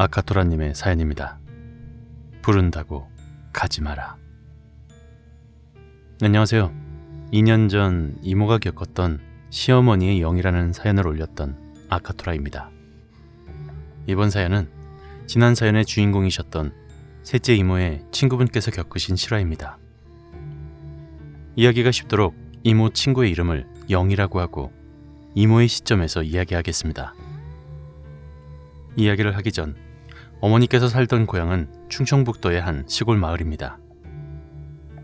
아카토라님의 사연입니다. 부른다고 가지 마라. 안녕하세요. 2년 전 이모가 겪었던 시어머니의 영이라는 사연을 올렸던 아카토라입니다. 이번 사연은 지난 사연의 주인공이셨던 셋째 이모의 친구분께서 겪으신 실화입니다. 이야기가 쉽도록 이모 친구의 이름을 영이라고 하고 이모의 시점에서 이야기하겠습니다. 이야기를 하기 전 어머니께서 살던 고향은 충청북도의 한 시골 마을입니다.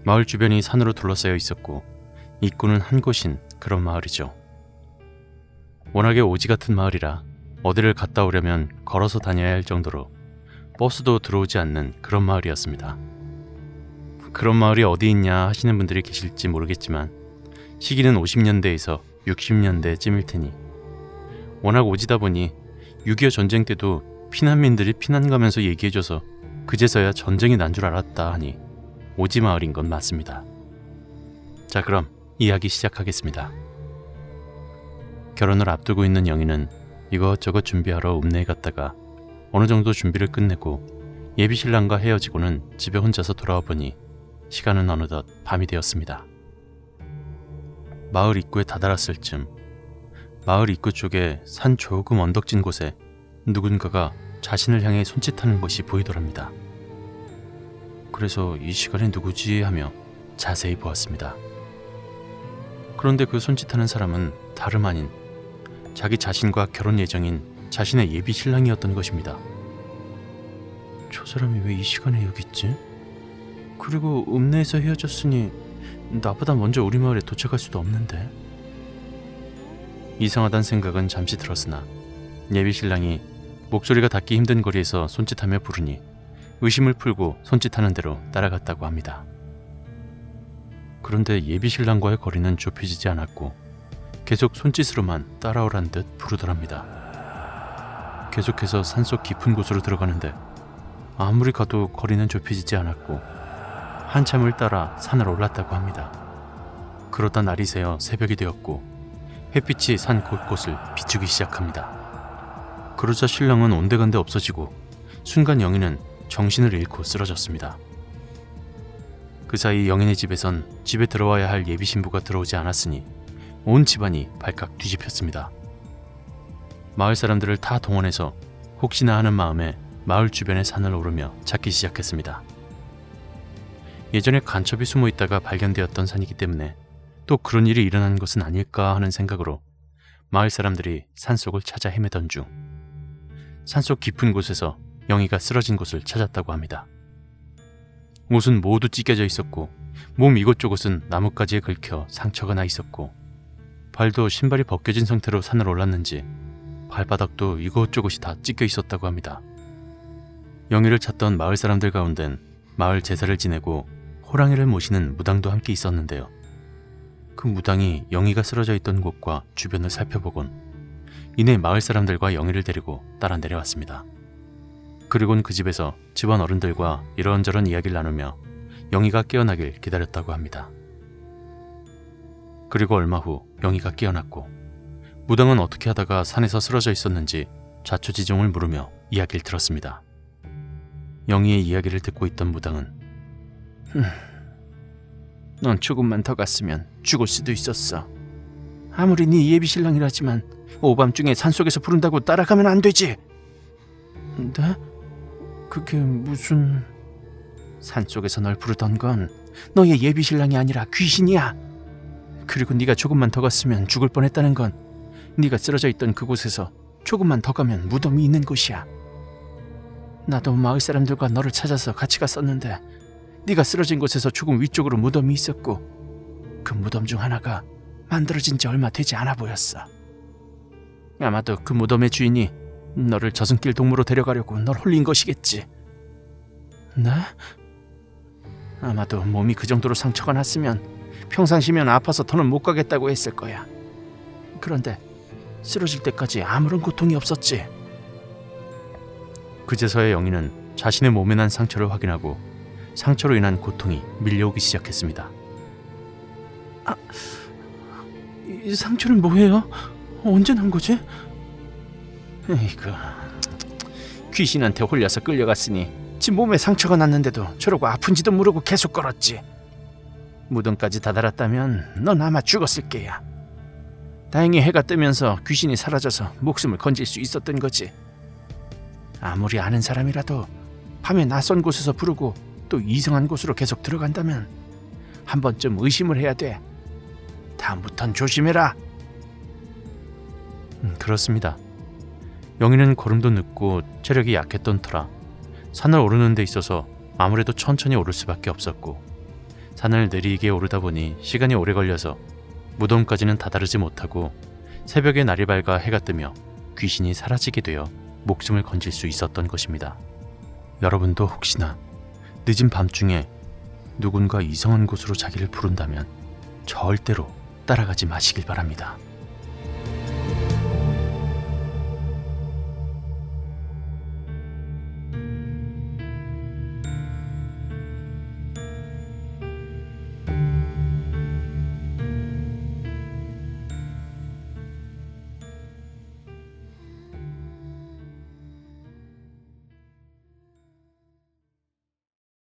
마을 주변이 산으로 둘러싸여 있었고 입구는 한 곳인 그런 마을이죠. 워낙에 오지 같은 마을이라 어디를 갔다 오려면 걸어서 다녀야 할 정도로 버스도 들어오지 않는 그런 마을이었습니다. 그런 마을이 어디 있냐 하시는 분들이 계실지 모르겠지만 시기는 50년대에서 60년대쯤일 테니 워낙 오지다 보니 6.25 전쟁 때도 피난민들이 피난 가면서 얘기해줘서 그제서야 전쟁이 난 줄 알았다 하니 오지 마을인 건 맞습니다. 자, 그럼 이야기 시작하겠습니다. 결혼을 앞두고 있는 영희는 이것저것 준비하러 읍내에 갔다가 어느 정도 준비를 끝내고 예비신랑과 헤어지고는 집에 혼자서 돌아와 보니 시간은 어느덧 밤이 되었습니다. 마을 입구에 다다랐을 즈음 마을 입구 쪽에 산 조금 언덕진 곳에 누군가가 자신을 향해 손짓하는 것이 보이더랍니다. 그래서 이 시간에 누구지 하며 자세히 보았습니다. 그런데 그 손짓하는 사람은 다름 아닌 자기 자신과 결혼 예정인 자신의 예비 신랑이었던 것입니다. 저 사람이 왜 이 시간에 여기 있지? 그리고 읍내에서 헤어졌으니 나보다 먼저 우리 마을에 도착할 수도 없는데. 이상하단 생각은 잠시 들었으나 예비 신랑이 목소리가 닿기 힘든 거리에서 손짓하며 부르니 의심을 풀고 손짓하는 대로 따라갔다고 합니다. 그런데 예비 신랑과의 거리는 좁혀지지 않았고 계속 손짓으로만 따라오란 듯 부르더랍니다. 계속해서 산속 깊은 곳으로 들어가는데 아무리 가도 거리는 좁혀지지 않았고 한참을 따라 산을 올랐다고 합니다. 그러다 날이 새어 새벽이 되었고 햇빛이 산 곳곳을 비추기 시작합니다. 그러자 신랑은 온데간데 없어지고 순간 영희는 정신을 잃고 쓰러졌습니다. 그 사이 영인의 집에선 집에 들어와야 할 예비 신부가 들어오지 않았으니 온 집안이 발칵 뒤집혔습니다. 마을 사람들을 다 동원해서 혹시나 하는 마음에 마을 주변의 산을 오르며 찾기 시작했습니다. 예전에 간첩이 숨어 있다가 발견되었던 산이기 때문에 또 그런 일이 일어난 것은 아닐까 하는 생각으로 마을 사람들이 산속을 찾아 헤매던 중 산속 깊은 곳에서 영희가 쓰러진 곳을 찾았다고 합니다. 옷은 모두 찢겨져 있었고 몸 이곳저곳은 나뭇가지에 긁혀 상처가 나 있었고 발도 신발이 벗겨진 상태로 산을 올랐는지 발바닥도 이곳저곳이 다 찢겨 있었다고 합니다. 영희를 찾던 마을 사람들 가운데는 마을 제사를 지내고 호랑이를 모시는 무당도 함께 있었는데요. 그 무당이 영희가 쓰러져 있던 곳과 주변을 살펴보곤 이내 마을 사람들과 영희를 데리고 따라 내려왔습니다. 그리고는 그 집에서 집안 어른들과 이런저런 이야기를 나누며 영희가 깨어나길 기다렸다고 합니다. 그리고 얼마 후 영희가 깨어났고 무당은 어떻게 하다가 산에서 쓰러져 있었는지 자초지종을 물으며 이야기를 들었습니다. 영희의 이야기를 듣고 있던 무당은 넌 조금만 더 갔으면 죽을 수도 있었어. 아무리 네 예비신랑이라지만 오밤중에 산속에서 부른다고 따라가면 안 되지. 네? 그게 무슨... 산속에서 널 부르던 건 너의 예비신랑이 아니라 귀신이야. 그리고 네가 조금만 더 갔으면 죽을 뻔했다는 건 네가 쓰러져 있던 그곳에서 조금만 더 가면 무덤이 있는 곳이야. 나도 마을 사람들과 너를 찾아서 같이 갔었는데 네가 쓰러진 곳에서 조금 위쪽으로 무덤이 있었고 그 무덤 중 하나가 만들어진 지 얼마 되지 않아 보였어. 아마도 그 무덤의 주인이 너를 저승길 동무로 데려가려고 널 홀린 것이겠지. 네? 아마도 몸이 그 정도로 상처가 났으면 평상시면 아파서 더는 못 가겠다고 했을 거야. 그런데 쓰러질 때까지 아무런 고통이 없었지. 그제서야 영희는 자신의 몸에 난 상처를 확인하고 상처로 인한 고통이 밀려오기 시작했습니다. 이 상처는 뭐예요? 언제 난 거지? 이거 귀신한테 홀려서 끌려갔으니 지 몸에 상처가 났는데도 저러고 아픈지도 모르고 계속 걸었지. 무덤까지 다다랐다면 넌 아마 죽었을 게야. 다행히 해가 뜨면서 귀신이 사라져서 목숨을 건질 수 있었던 거지. 아무리 아는 사람이라도 밤에 낯선 곳에서 부르고 또 이상한 곳으로 계속 들어간다면 한 번쯤 의심을 해야 돼. 다음부턴 조심해라. 그렇습니다. 영희는 걸음도 늦고 체력이 약했던 터라 산을 오르는 데 있어서 아무래도 천천히 오를 수밖에 없었고, 산을 느리게 오르다 보니 시간이 오래 걸려서 무덤까지는 다다르지 못하고 새벽에 날이 밝아 해가 뜨며 귀신이 사라지게 되어 목숨을 건질 수 있었던 것입니다. 여러분도 혹시나 늦은 밤중에 누군가 이상한 곳으로 자기를 부른다면 절대로 따라가지 마시길 바랍니다.